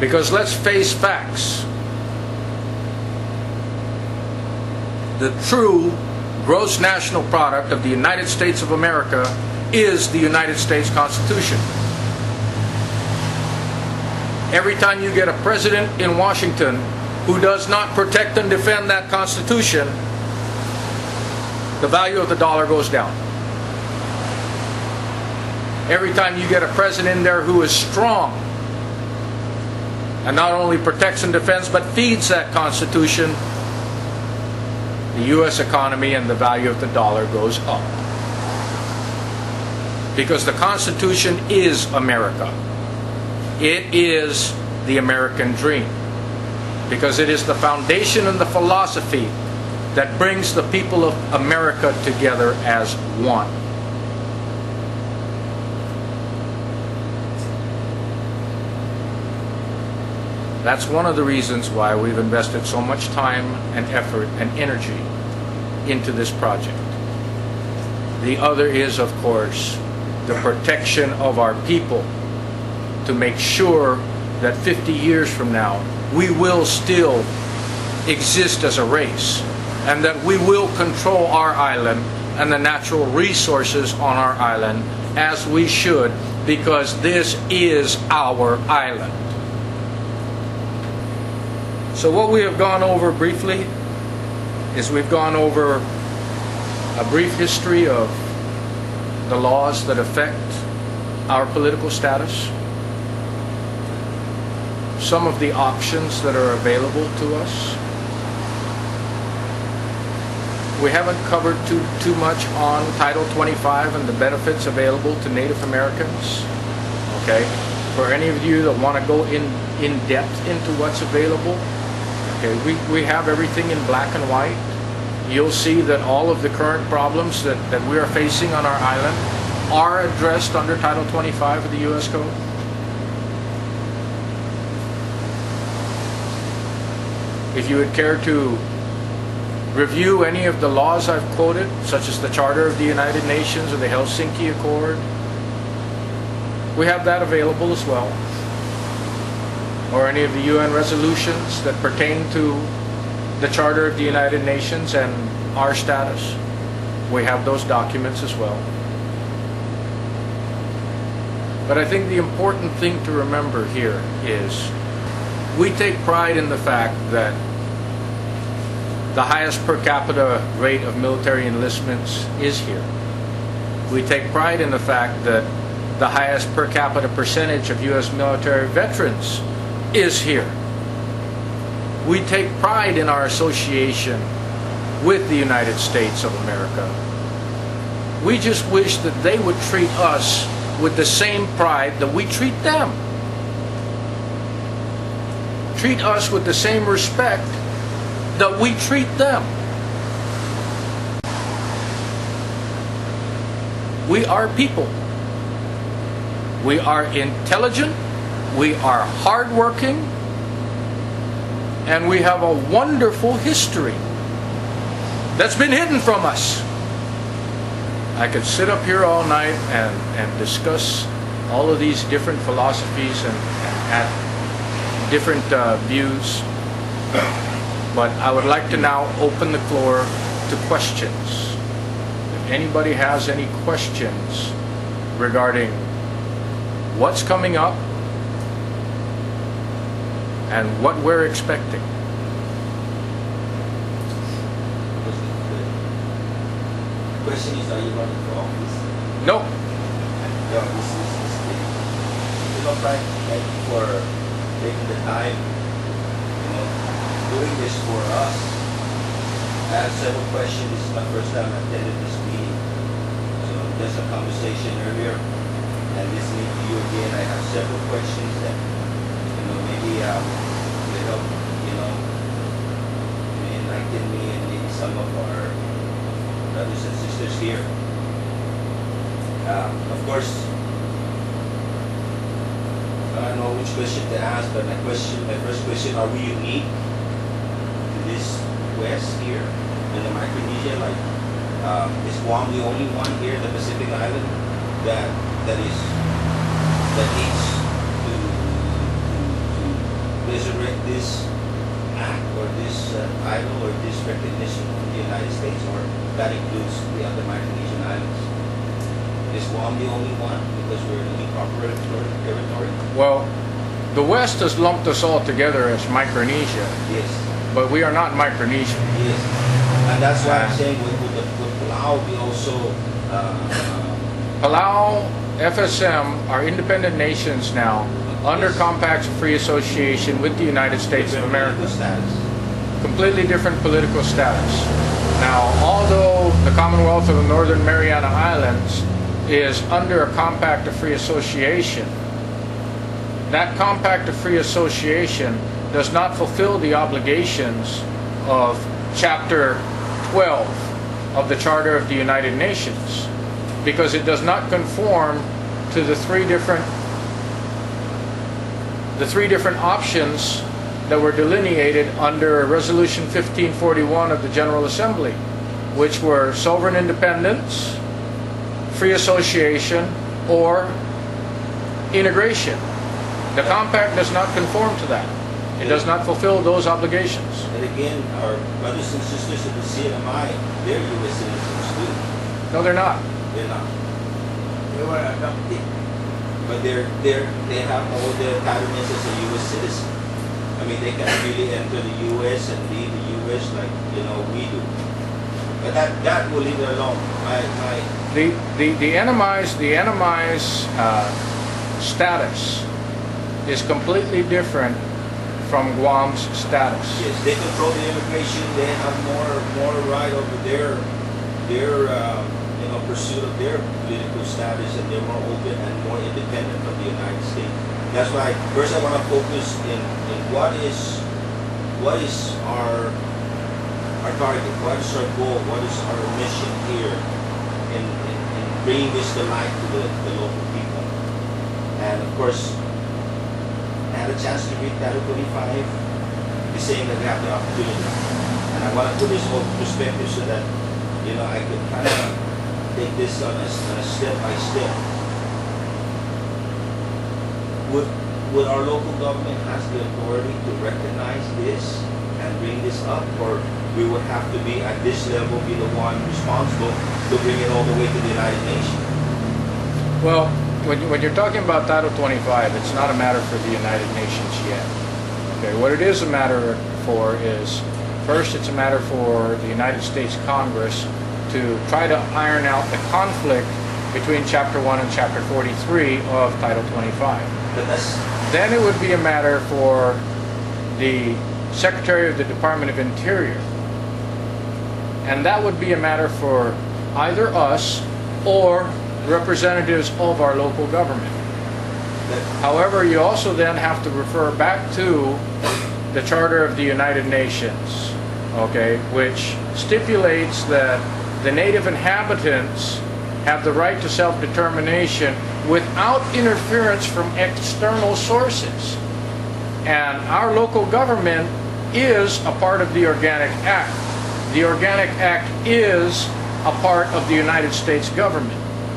Because let's face facts. The true gross national product of the United States of America is the United States Constitution. Every time you get a president in Washington who does not protect and defend that Constitution, the value of the dollar goes down. Every time you get a president in there who is strong and not only protects and defends but feeds that Constitution, the U.S. economy and the value of the dollar goes up. Because the Constitution is America. It is the American dream. Because it is the foundation and the philosophy that brings the people of America together as one. That's one of the reasons why we've invested so much time and effort and energy into this project. The other is, of course, the protection of our people, to make sure that 50 years from now we will still exist as a race, and that we will control our island and the natural resources on our island as we should, because this is our island. So what we have gone over briefly is we've gone over a brief history of the laws that affect our political status, some of the options that are available to us. We haven't covered too much on Title 25 and the benefits available to Native Americans. Okay, for any of you that want to go in depth into what's available, okay, we have everything in black and white. You'll see that all of the current problems that we are facing on our island are addressed under Title 25 of the U.S. Code. If you would care to review any of the laws I've quoted, such as the Charter of the United Nations or the Helsinki Accord, we have that available as well. Or any of the UN resolutions that pertain to the Charter of the United Nations and our status. We have those documents as well. But I think the important thing to remember here is we take pride in the fact that the highest per capita rate of military enlistments is here. We take pride in the fact that the highest per capita percentage of U.S. military veterans is here. We take pride in our association with the United States of America. We just wish that they would treat us with the same pride that we treat them. Treat us with the same respect that we treat them. We are people. We are intelligent. We are hardworking. And we have a wonderful history that's been hidden from us. I could sit up here all night and discuss all of these different philosophies and different views. But I would like to now open the floor to questions. If anybody has any questions regarding what's coming up and what we're expecting. The question is, are you running for office? No. Yeah, this is you know, like for taking the time, you know, doing this for us. I have several questions. This is my first time I attended this meeting. So there's a conversation earlier, and listening to you again, I have several questions that, you know, maybe will help, you know, enlighten me and maybe some of our brothers and sisters here. Of course, I don't know which question to ask, but my first question, are we unique to this West here in the Micronesia? Like, is Guam the only one here in the Pacific Island that needs to resurrect this act or this title or this recognition from the United States, or that includes the other Micronesian islands? Is Guam the only one because we're an incorporated territory? Well, the West has lumped us all together as Micronesia, Yes. but we are not Micronesia. Yes. And that's why I'm saying would Palau be also Palau, FSM are independent nations now under compacts of free association with the United States of America. Status? Completely different political status. Now, although the Commonwealth of the Northern Mariana Islands is under a compact of free association, that compact of free association does not fulfill the obligations of Chapter 12 of the Charter of the United Nations, because it does not conform to the three different options that were delineated under Resolution 1541 of the General Assembly, which were sovereign independence, free association, or integration. The compact does not conform to that. It does not fulfill those obligations. And again, our brothers and sisters of the CNMI, they're U.S. citizens too. No, they're not. They're not. They were adopted. But they have all the entitlements as a U.S. citizen. I mean, they can really enter the U.S. and leave the U.S. like, we do. But that will leave it alone. The NMI's status is completely different from Guam's status. Yes, they control the immigration. They have more right over their pursuit of their political status, and they're more open and more independent from the United States. That's why first I want to focus in what is our target, what is our goal, what is our mission here in bringing this to light to the local people. And of course, I had a chance to read Title 25, he's saying that we have the opportunity. And I want to put this whole perspective so that, I could kind of take this on a step by step. Would our local government has the authority to recognize this and bring this up, or we would have to be at this level, be the one responsible to bring it all the way to the United Nations? Well, when you're talking about Title 25, it's not a matter for the United Nations yet. Okay, what it is a matter for is, first, it's a matter for the United States Congress to try to iron out the conflict between Chapter 1 and Chapter 43 of Title 25. Then it would be a matter for the Secretary of the Department of Interior, and that would be a matter for either us or representatives of our local government. However, you also then have to refer back to the Charter of the United Nations, okay, which stipulates that the native inhabitants have the right to self-determination without interference from external sources. And our local government is a part of the Organic Act. The Organic Act is a part of the United States government.